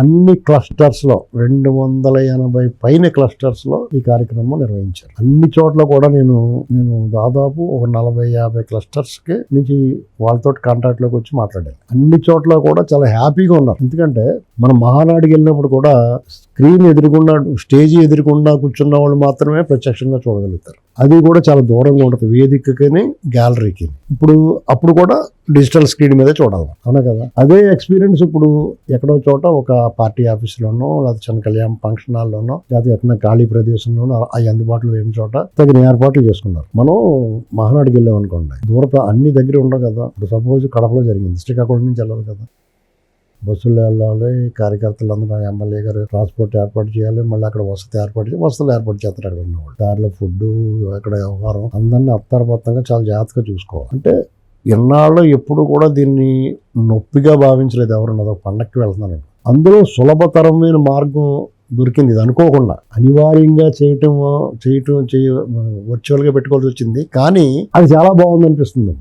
అన్ని క్లస్టర్స్లో 280 పైన క్లస్టర్స్లో ఈ కార్యక్రమం నిర్వహించారు. అన్ని చోట్ల కూడా నేను దాదాపు ఒక 40-50 క్లస్టర్స్కి నుంచి వాళ్ళతో కాంటాక్ట్లోకి వచ్చి మాట్లాడాను. అన్ని చోట్ల కూడా చాలా హ్యాపీగా ఉన్నారు. ఎందుకంటే మనం మహానాడికి వెళ్ళినప్పుడు కూడా స్క్రీన్ ఎదురుకుండా, స్టేజ్ ఎదురుకుండా కూర్చున్న వాళ్ళు మాత్రమే ప్రత్యక్షంగా చూడగలుగుతారు. అది కూడా చాలా దూరంగా ఉంటుంది, వేదికని గ్యాలరీకి. అప్పుడు కూడా డిజిటల్ స్క్రీన్ మీదే చూడాలి, అవునా కదా? అదే ఎక్స్పీరియన్స్ ఇప్పుడు ఎక్కడో చోట ఒక పార్టీ ఆఫీసులోనో, లేకపోతే చిన్న కళ్యాణ ఫంక్షన్ హాల్లోనో, లేకపోతే ఎక్కడ ఖాళీ ప్రదేశంలోనో అవి అందుబాటులో లేని చోట తగిన ఏర్పాట్లు చేసుకున్నారు. మనం మహానాడికి వెళ్ళాం అనుకోండి, అన్ని దగ్గర ఉండవు కదా. ఇప్పుడు సపోజ్ కడపలో జరిగింది, శ్రీకాకుళం నుంచి వెళ్ళాలి కదా, బస్సుల్లో వెళ్ళాలి. కార్యకర్తలందరూ ఎమ్మెల్యే గారు ట్రాన్స్పోర్ట్ ఏర్పాటు చేయాలి, మళ్ళీ అక్కడ వసతులు ఏర్పాటు చేస్తారు. అక్కడ ఉన్నవాళ్ళు దారిలో ఫుడ్, అక్కడ వ్యవహారం, అందరినీ అప్తారపత్తంగా చాలా జాగ్రత్తగా చూసుకోవాలి. అంటే ఇన్నాళ్ళు ఎప్పుడు కూడా దీన్ని నొప్పిగా భావించలేదు ఎవరు. అదొక పండక్కి వెళ్తున్నాను. అందులో సులభతరమైన మార్గం దొరికింది. ఇది అనుకోకుండా అనివార్యంగా చేయటం వర్చువల్గా పెట్టుకోవాల్సి వచ్చింది, కానీ అది చాలా బాగుంది అనిపిస్తుంది.